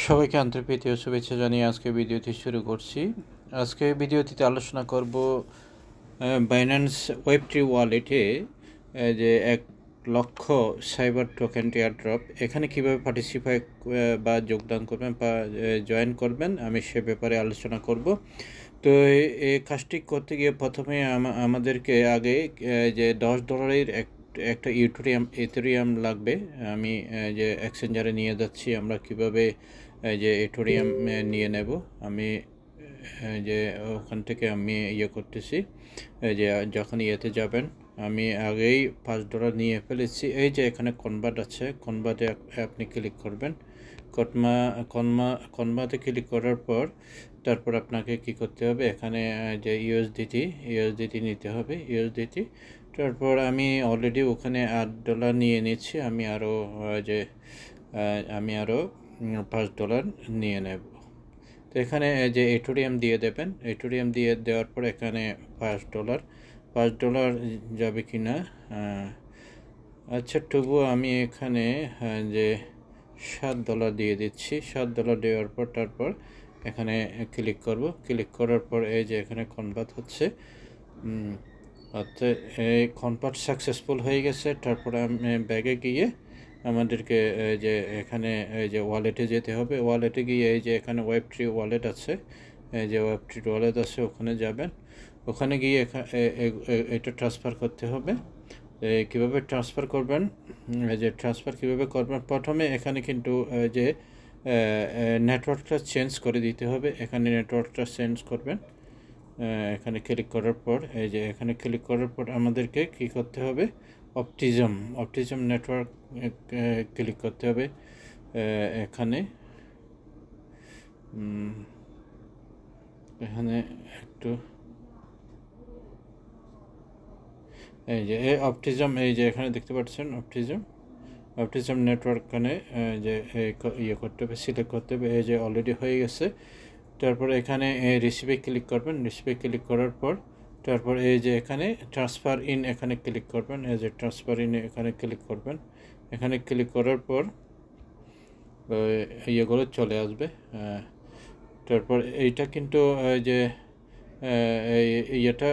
সবাইকে আন্তরিক ও শুভেচ্ছা জানিয়ে আজকে ভিডিওটি শুরু করছি। আজকে ভিডিওটিতে আলোচনা করব বাইন্যান্স ওয়েব3 ওয়ালেটে যে 1 লক্ষ সাইবার টোকেন এয়ারড্রপ এখানে কীভাবে পার্টিসিপেট বা যোগদান করবেন বা জয়েন করবেন আমি সে ব্যাপারে আলোচনা করব। তো এই কাজটি করতে গিয়ে প্রথমে আমাদেরকে আগে যে $10 একটা ইথেরিয়াম লাগবে। আমি যে এক্সচেঞ্জারে নিয়ে যাচ্ছি আমরা কিভাবে যে ইথেরিয়াম নিয়ে নেব। আমি যে ওখান থেকে আমি করতেছি যে যখন ইয়েতে যাবেন আমি আগেই $5 নিয়ে ফেলেছি। এই যে এখানে কনভার্ট আছে, কনভার্টে আপনি ক্লিক করবেন। কনভার্টে ক্লিক করার পর তারপর আপনাকে কি করতে হবে, এখানে যে ইউএসডিটি নিতে হবে, ইউএসডিটি। তারপর আমি অলরেডি ওখানে $8 নিয়ে নিচ্ছি, আমি আরও $5 নিয়ে নেব। তো এখানে যে ইথেরিয়াম দিয়ে দেবেন, ইথেরিয়াম দিয়ে দেওয়ার পর এখানে $5 যাবে কি না, আচ্ছা তবুও আমি এখানে যে $7 দিয়ে দিচ্ছি। $7 দেওয়ার পর তারপর এখানে ক্লিক করব। ক্লিক করার পর এই যে এখানে কনভার্ট হচ্ছে, অর্থাৎ এই কনভার্ট সাকসেসফুল হয়ে গেছে। তারপরে আমি ব্যাগে গিয়ে আমাদেরকে যে এখানে এই যে ওয়ালেটে যেতে হবে। ওয়ালেটে গিয়ে এই যে এখানে ওয়েব3 ওয়ালেট আছে, এই যে ওয়েব3 ওয়ালেট আছে ওখানে যাবেন। ওখানে গিয়ে এটা ট্রান্সফার করতে হবে। কীভাবে ট্রান্সফার করবেন, যে ট্রান্সফার কীভাবে করবেন, প্রথমে এখানে কিন্তু যে নেটওয়ার্কটা চেঞ্জ করে দিতে হবে। এখানে নেটওয়ার্কটা চেঞ্জ করবেন। এখানে ক্লিক করার পর এই যে এখানে ক্লিক করার পর আমাদেরকে কি করতে হবে, অপটিজম নেটওয়ার্ক ক্লিক করতে হবে। এখানে একটু এই যে অপটিজম, এই যে এখানে দেখতে পাচ্ছেন অপটিজম নেটওয়ার্ক, এখানে যে করতে হবে, সিলেক্ট করতে হবে। এই যে অলরেডি হয়ে গেছে। তারপর এখানে রিসিভে ক্লিক করবেন। রিসিভে ক্লিক করার পর তারপর এই যে এখানে ট্রান্সফার ইন এখানে ক্লিক করবেন। এই যে ট্রান্সফার ইন এখানে ক্লিক করবেন। এখানে ক্লিক করার পর ইয়েগুলো চলে আসবে। তারপর এইটা কিন্তু যে ইয়েটা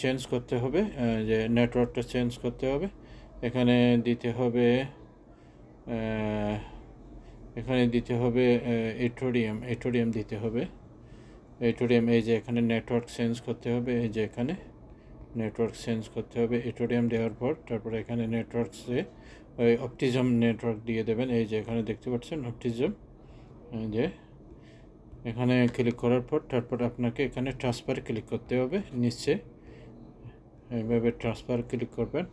চেঞ্জ করতে হবে, যে নেটওয়ার্কটা চেঞ্জ করতে হবে। এখানে দিতে হবে ইথেরিয়াম দিতে হবে। ইথেরিয়াম, এই যে এখানে নেটওয়ার্ক চেঞ্জ করতে হবে। এই যে এখানে নেটওয়ার্ক চেঞ্জ করতে হবে। ইথেরিয়াম দেওয়ার পর তারপর এখানে নেটওয়ার্কসে ওই অপটিজম নেটওয়ার্ক দিয়ে দেবেন। এই যে এখানে দেখতে পাচ্ছেন অপটিজম, যে এখানে ক্লিক করার পর তারপর আপনাকে এখানে ট্রান্সফারে ক্লিক করতে হবে। নিচে এইভাবে ট্রান্সফার ক্লিক করবেন।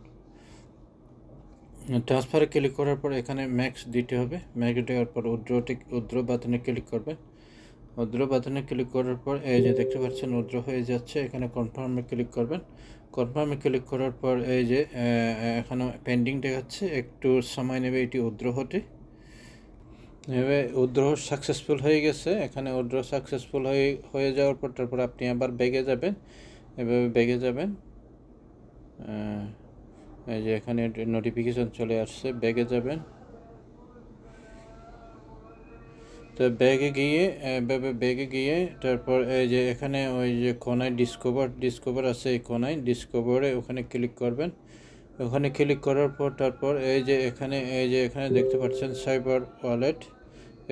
ট্রান্সফারে ক্লিক করার পর এখানে ম্যাক্স দিতে হবে। ম্যাক্স দেওয়ার পর উইথড্র বাটনে ক্লিক করবেন। উইথড্র বাটনে ক্লিক করার পর এই যে দেখতে পাচ্ছেন উইথড্র হয়ে যাচ্ছে। এখানে কনফার্মে ক্লিক করবেন। কনফার্মে ক্লিক করার পর এই যে এখনও পেন্ডিং দেখাচ্ছে, একটু সময় নেবে এটি উইথড্র হতে। এভাবে উইথড্র সাকসেসফুল হয়ে গেছে। এখানে উইথড্র সাকসেসফুল হয়ে যাওয়ার পর তারপর আপনি আবার ব্যাগে যাবেন। এভাবে ব্যাগে যাবেন। এই যে এখানে নোটিফিকেশন চলে আসছে, ব্যাগে যাবেন। তো ব্যাগে গিয়ে তারপর এই যে এখানে ওই যে কোনায় ডিসকভার আছে, এই কোনায় ডিসকভারে ওখানে ক্লিক করবেন। ওখানে ক্লিক করার পর তারপর এই যে এখানে দেখতে পাচ্ছেন সাইবার ওয়ালেট,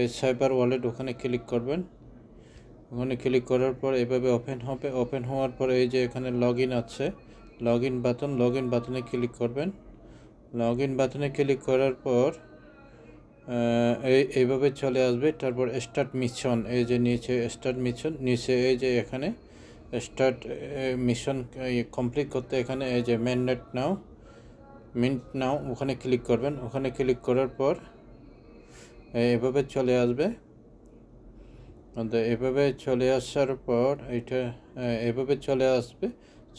এই সাইবার ওয়ালেট ওখানে ক্লিক করবেন। ওখানে ক্লিক করার পর এভাবে ওপেন হবে। ওপেন হওয়ার পর এই যে এখানে লগ ইন আছে, লগ ইন বাটনে ক্লিক করবেন। লগ ইন বাটনে ক্লিক করার পর এইভাবে চলে আসবে। তারপর স্টার্ট মিশন, এই যে নিচে স্টার্ট মিশন, নিচে এই যে এখানে স্টার্ট মিশন কমপ্লিট করতে এখানে এই যে মিন্ট নাও ওখানে ক্লিক করবেন। ওখানে ক্লিক করার পর এভাবে চলে আসবে। এভাবে চলে আসার পর এইটা এভাবে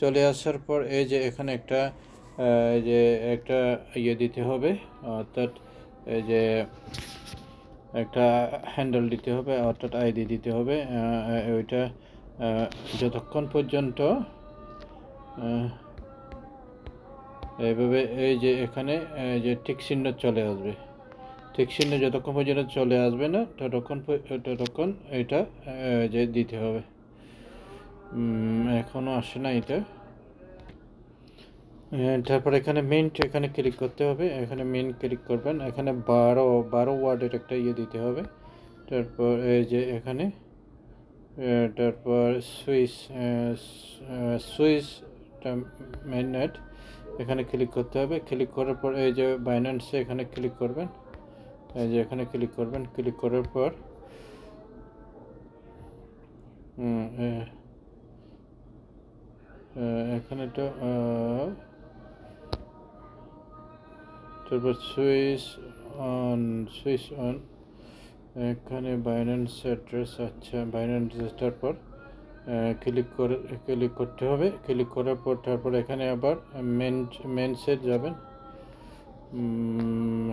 চলে আসার পর এই যে এখানে একটা দিতে হবে, অর্থাৎ এই যে একটা হ্যান্ডেল দিতে হবে, অর্থাৎ আইডি দিতে হবে। ওইটা যতক্ষণ পর্যন্ত এইভাবে এই যে এখানে যে টিক চিহ্ন চলে আসবে, চেকশনে যতক্ষণ পর্যন্ত চলে আসবে না ততক্ষণ এটা যে দিতে হবে। এখনও আসে না এটা। তারপর এখানে এখানে ক্লিক করতে হবে, এখানে ক্লিক করবেন, এখানে 12 ওয়ার্ডের একটা দিতে হবে। তারপর এই যে এখানে তারপর সুইচ মেইননেট এখানে ক্লিক করতে হবে। ক্লিক করার পর এই যে বাইন্যান্সে এখানে ক্লিক করবেন, এই যে এখানে ক্লিক করবেন। ক্লিক করার পর এখানে তো তারপর সুইচ অন এখানে বাইন্যান্স অ্যাড্রেস, আচ্ছা বাইন্যান্স তারপর ক্লিক করতে হবে। ক্লিক করার পর তারপর এখানে আবার মেনসে যাবেন।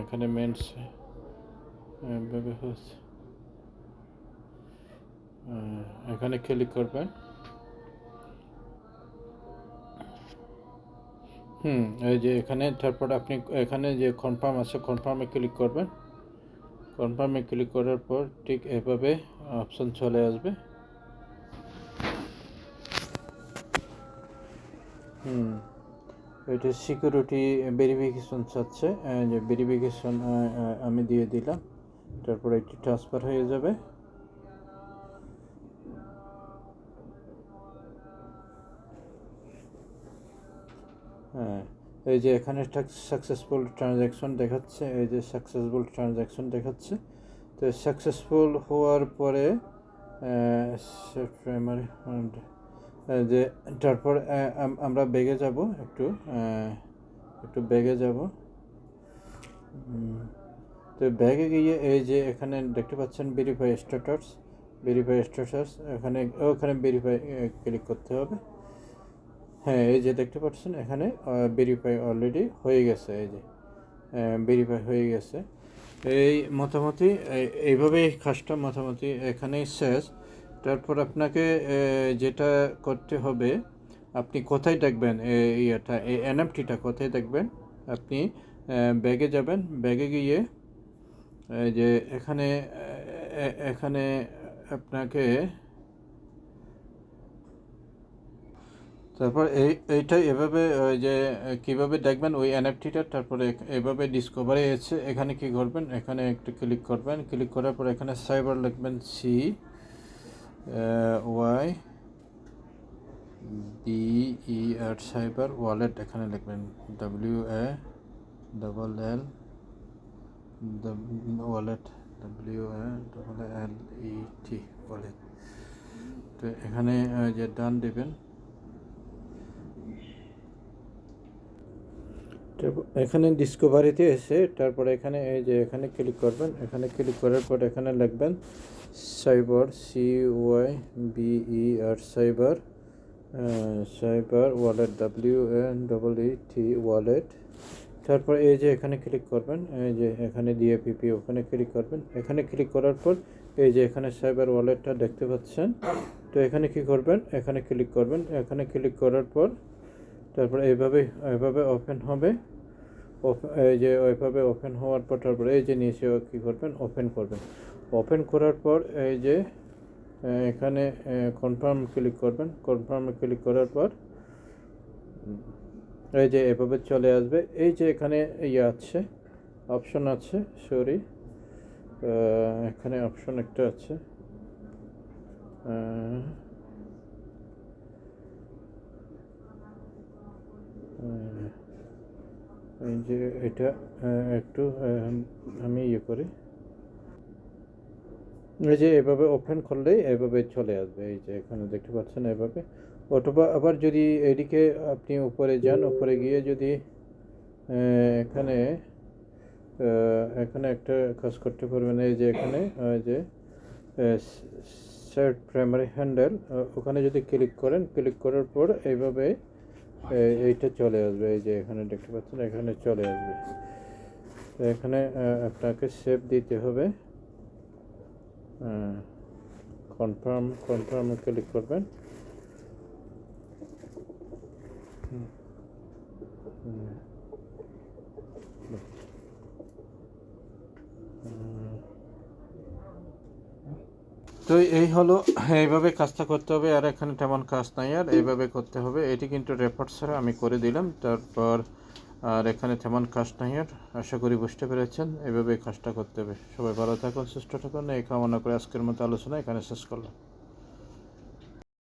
এখানে মেন্স এখানে ক্লিক করবেন। এই যে এখানে তারপর আপনি এখানে যে কনফার্ম আছে কনফার্মে ক্লিক করবেন। কনফার্মে ক্লিক করার পর ঠিক এভাবে অপশন চলে আসবে। এটা সিকিউরিটি ভেরিফিকেশন চাচ্ছে, যে ভেরিফিকেশন আমি দিয়ে দিলাম। তারপর এটি ট্রান্সফার হয়ে যাবে। এই যে এখানে সাকসেসফুল ট্রানজ্যাকশন দেখাচ্ছে, এই যে সাকসেসফুল ট্রানজ্যাকশন দেখাচ্ছে। তো সাকসেসফুল হওয়ার পরে যে তারপর আমরা ব্যাগে যাব, একটু ব্যাগে যাব। তো ব্যাগে গিয়ে এই যে এখানে দেখতে পাচ্ছেন ভেরিফাই স্ট্যাটাস, ওখানে ভেরিফাই ক্লিক করতে হবে। হ্যাঁ, এই যে দেখতে পাচ্ছেন এখানে ভেরিফাই অলরেডি হয়ে গেছে, এই যে ভেরিফাই হয়ে গেছে। এই মোটামুটি এইভাবেই কাজটা মোটামুটি এখানেই শেষ। তারপর আপনাকে যেটা করতে হবে, আপনি কোথায় দেখবেন এই এনএফটিটা কোথায় দেখবেন, আপনি ব্যাগে যাবেন। ব্যাগে গিয়ে যে এখানে আপনাকে তারপর এইটা এভাবে যে কীভাবে দেখবেন ওই এনএফটিটা, তারপরে এভাবে ডিসকভারি এসে এখানে কি করবেন, এখানে একটু ক্লিক করবেন। ক্লিক করার পর এখানে সাইবার লিখবেন, CYBER সাইবার ওয়ালেট, এখানে লিখবেন WALL ওয়ালেট, WALLET ওয়ালেট। তো এখানে যে ডান দেবেন। এখানে ডিসকভারিতে এসে তারপরে এখানে এই যে এখানে ক্লিক করবেন। এখানে ক্লিক করার পর এখানে লিখবেন cyber, CYBER cyber wallet, WALLET wallet. তারপর এই যে এখানে ক্লিক করবেন, এই যে এখানে DAPP ওখানে ক্লিক করবেন। এখানে ক্লিক করার পর এই যে এখানে সাইবার ওয়ালেটটা দেখতে পাচ্ছেন। তো এখানে কি করবেন, এখানে ক্লিক করবেন। এখানে ক্লিক করার পর তারপর এইভাবে ওপেন হবে। এই যে ওইভাবে ওপেন হওয়ার পর তারপরে এই যে নিচে কী করবেন, ওপেন করবেন। ওপেন করার পর এই যে এখানে কনফার্ম ক্লিক করবেন। কনফার্মে ক্লিক করার পর এই যে এভাবে চলে আসবে। এই যে এখানে আছে অপশন আছে, এখানে অপশন একটা আছে, এই যে এটা একটু আমি করি। এই যে এভাবে ওপেন করলেই এভাবে চলে আসবে। এই যে এখানে দেখতে পাচ্ছেন এভাবে। অথবা আবার যদি এদিকে আপনি উপরে যান, উপরে গিয়ে যদি এখানে একটা কাজ করতে পারবেন। এই যে এখানে যে সেট প্রাইমারি হ্যান্ডেল, ওখানে যদি ক্লিক করেন, ক্লিক করার পর এইভাবে এইটা চলে আসবে। এই যে এখানে দেখতে পাচ্ছেন এখানে চলে আসবে। তো এখানে আপনাকে সেভ দিতে হবে। কনফার্মে ক্লিক করবেন। তো এই হলো, এইভাবে কাজটা করতে হবে, আর এখানে তেমন কাজ নাই, আর এইভাবে করতে হবে। এটি কিন্তু রেপোর্ট ছাড়া আমি করে দিলাম, তারপর আর এখানে তেমন কাজ নাই। আর আশা করি বুঝতে পেরেছেন, এইভাবে কাজটা করতে হবে। সবাই ভালো থাকুন, সুস্থ থাকুন, এই কামনা করে আজকের মতো আলোচনা এখানে শেষ করলাম।